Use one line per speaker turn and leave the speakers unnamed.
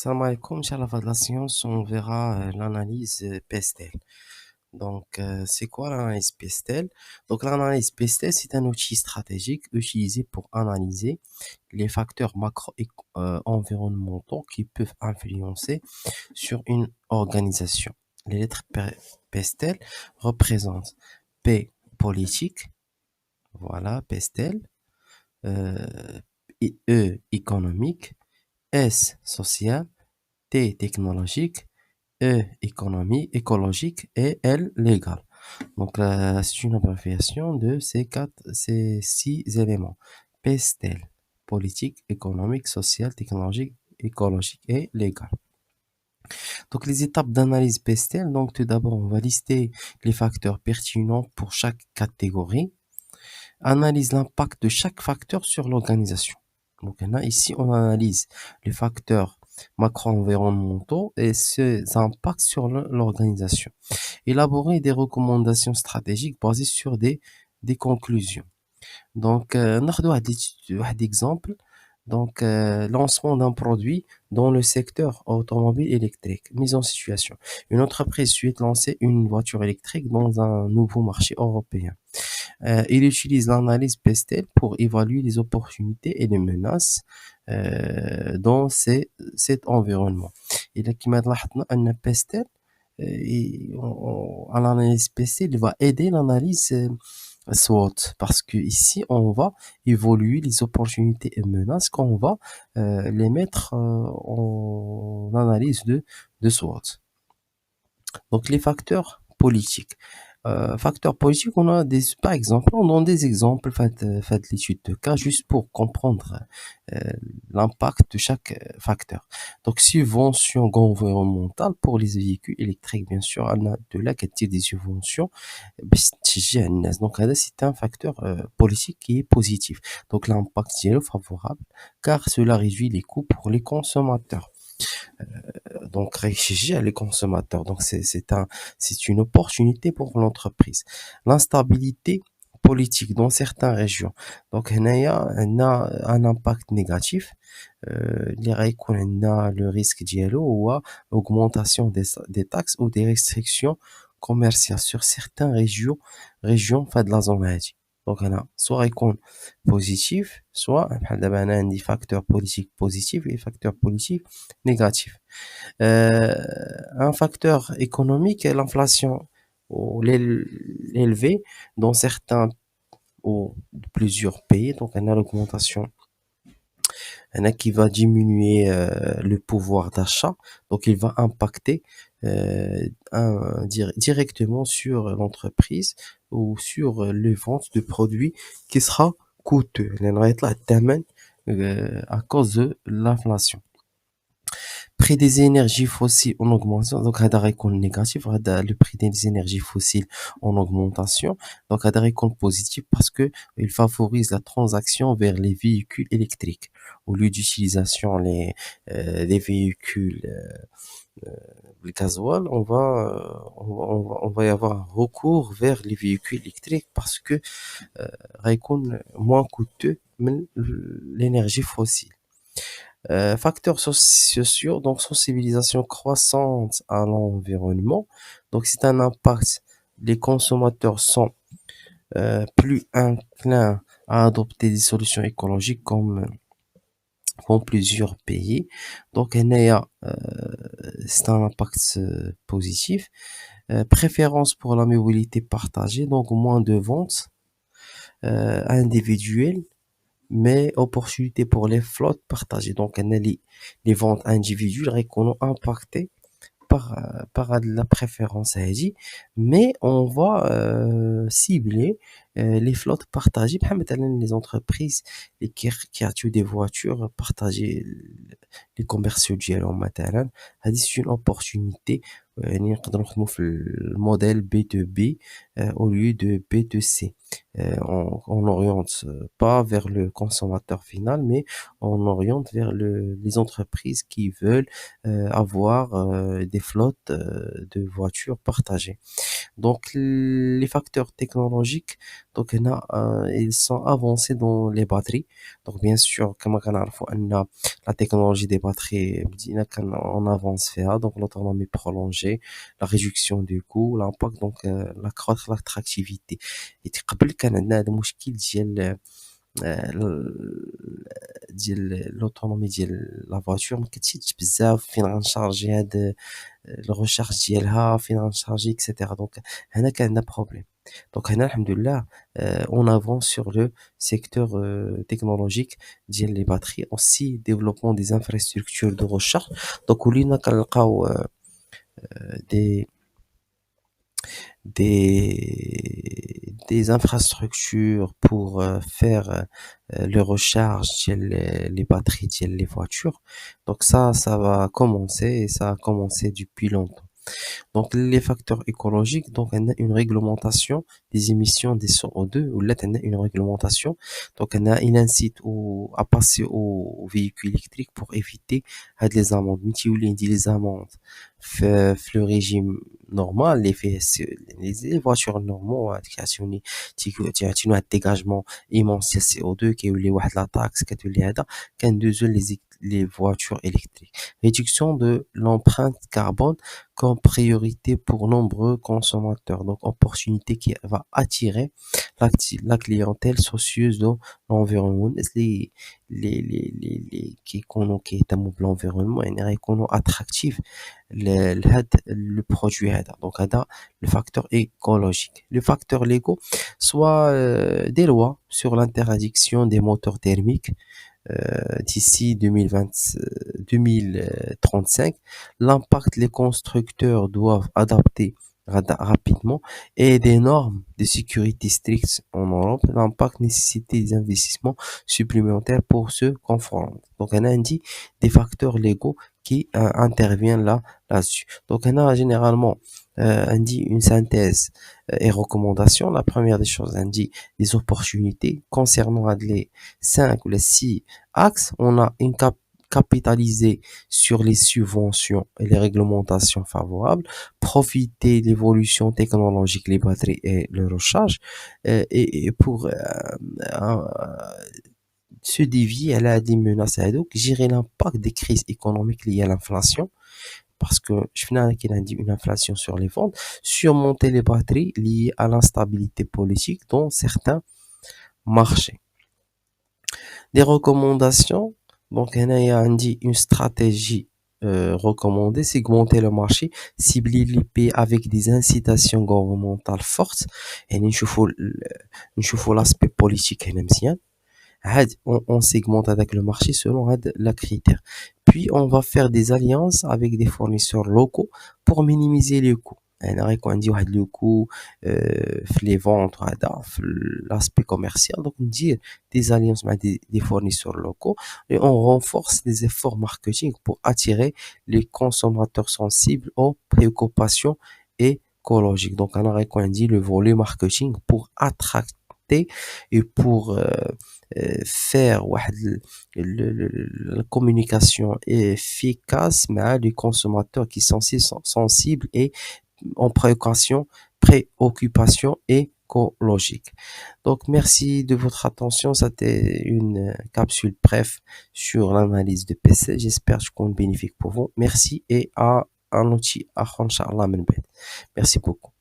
Salam alaikum, Inch'Allah, de la science, on verra l'analyse PESTEL. Donc, c'est quoi l'analyse PESTEL? Donc, l'analyse PESTEL, c'est un outil stratégique utilisé pour analyser les facteurs macro-environnementaux qui peuvent influencer sur une organisation. Les lettres PESTEL représentent P politique, voilà, PESTEL, euh, E économique, S social, T technologique, E écologique et L légal. Donc c'est une abréviation de ces six éléments. PESTEL, politique, économique, social, technologique, écologique et légal. Donc les étapes d'analyse PESTEL, donc tout d'abord on va lister les facteurs pertinents pour chaque catégorie. Analyse l'impact de chaque facteur sur l'organisation. Donc ici, on analyse les facteurs macro-environnementaux et ses impacts sur l'organisation. Élaborer des recommandations stratégiques basées sur des conclusions. Donc, ناخدو واحد exemple. Donc, lancement d'un produit dans le secteur automobile électrique. Mise en situation. Une entreprise souhaite lancer une voiture électrique dans un nouveau marché européen. Il utilise l'analyse PESTEL pour évaluer les opportunités et les menaces dans cet environnement. إذا كما لاحظنا أن PESTEL à l'analyse PESTEL, il va aider l'analyse SWOT parce que ici on va évoluer les opportunités et menaces qu'on va les mettre en analyse de SWOT. Donc les facteurs politiques. Facteurs politiques, on a par exemple, on donne des exemples, faites l'étude de cas juste pour comprendre l'impact de chaque facteur. Donc, subvention environnementale pour les véhicules électriques, bien sûr, on a de là qu'elle tire des subventions. Donc, c'est un facteur politique qui est positif. Donc, l'impact est favorable car cela réduit les coûts pour les consommateurs. Donc réfléchir les consommateurs. Donc c'est une opportunité pour l'entreprise. L'instabilité politique dans certaines régions. Donc il y a un impact négatif. Il y a le risque dialogue ou augmentation des taxes ou des restrictions commerciales sur certaines régions de la zone Asie. Donc, soit يكون positif, soit بحال دابا أنا عندي facteur politique positif et facteur politique négatif. Un facteur économique est l'inflation ou l'élevée dans certains ou plusieurs pays. Donc, on a l'augmentation, on a qui va diminuer le pouvoir d'achat. Donc, il va impacter directement sur l'entreprise ou sur les ventes de produits qui sera coûteux. À cause de l'inflation. Prix des énergies fossiles en augmentation. Donc, هذا غيكون négatif. Le prix des énergies fossiles en augmentation. Donc, هذا غيكون positif parce que il favorise la transaction vers les véhicules électriques. Au lieu d'utilisation les véhicules le gasoil, on va y avoir un recours vers les véhicules électriques parce que غيكون moins coûteux que l'énergie fossile. Facteurs sociaux, donc sensibilisation croissante à l'environnement. Donc c'est un impact. Les consommateurs sont plus enclins à adopter des solutions écologiques comme plusieurs pays. Donc c'est un impact positif. Préférence pour la mobilité partagée, donc moins de ventes individuelles mais opportunité pour les flottes partagées. Donc, on a les ventes individuelles qui sont impactées par la préférence هذه, mais on va cibler les flottes partagées. Par exemple, les entreprises qui achètent des voitures partagées, les commerciaux ديالهم مثلا, هذه c'est une opportunité. يعني نقدروا نخدموا في الموديل B2B au lieu de B2C. On oriente pas vers le consommateur final, mais on oriente vers les entreprises qui veulent avoir des flottes de voitures partagées. Donc, les facteurs technologiques, donc, ils sont avancés dans les batteries. Donc, bien sûr, comme on a la technologie des batteries, on avance فيها, donc l'autonomie prolongée, la réduction du coût, l'impact, donc, l'accroître l'attractivité. Et قبل كان عندنا هذا المشكل ديال l'autonomie ديال la voiture ما كتشدش بزاف فين غنشارجي هاد الريشارج ديالها فين غنشارجي اكسيتيرا دونك هنا كان عندنا بروبليم دونك هنا الحمد لله اون افونس سور لو سيكتور تكنولوجيك ديال لي باتري اوسي ديفلوبمون دي انفراستركتور دو ريشارج دونك ولينا كنلقاو دي des infrastructures pour faire le recharge les batteries les voitures. Donc ça va commencer et ça a commencé depuis longtemps. Donc, les facteurs écologiques, donc, on a une réglementation des émissions des CO2, ou là, on a une réglementation. Donc, il incite à passer aux véhicules électriques pour éviter les amendes. Mais tu dis les amendes, le régime normal, les voitures normaux, qui ont un dégagement immense de CO2, qui ont la taxe, qui ont les voitures électriques. Réduction de l'empreinte carbone comme priorité pour nombreux consommateurs. Donc, opportunité qui va attirer la clientèle soucieuse de l'environnement. Qui est l'environnement, et qu'on attractif le produit. Donc, le facteur écologique. Le facteur légaux, soit des lois sur l'interdiction des moteurs thermiques, d'ici 2035, l'impact les constructeurs doivent adapter rapidement et des normes de sécurité strictes en Europe, l'impact nécessite des investissements supplémentaires pour se confronter. Donc, on a dit des facteurs légaux qui interviennent là-dessus. Donc, on a généralement on dit une synthèse et recommandations. La première des choses, on dit des opportunités concernant les 5 ou les 6 axes. On a une capitaliser sur les subventions et les réglementations favorables, profiter de l'évolution technologique, les batteries et le recharge, et pour se dévier à la menaces donc gérer l'impact des crises économiques liées à l'inflation, parce que je finis qu'il a dit une inflation sur les ventes, surmonter les batteries liées à l'instabilité politique dans certains marchés. Des recommandations, donc il y a une stratégie recommandée, segmenter le marché, cibler les pays avec des incitations gouvernementales fortes, et nous faut l'aspect politique on segmente avec le marché selon la critère. Puis on va faire des alliances avec des fournisseurs locaux pour minimiser les coûts. On dit le coût les ventes l'aspect commercial, donc on dit des alliances avec des fournisseurs locaux et on renforce les efforts marketing pour attirer les consommateurs sensibles aux préoccupations écologiques. Donc on dit le volet marketing pour attracter et pour faire la communication efficace mais les consommateurs qui sont sensibles et en préoccupation écologique. Donc, merci de votre attention. C'était une capsule bref sur l'analyse de PC. J'espère que je compte bénéfique pour vous. Merci et à un outil. Merci beaucoup.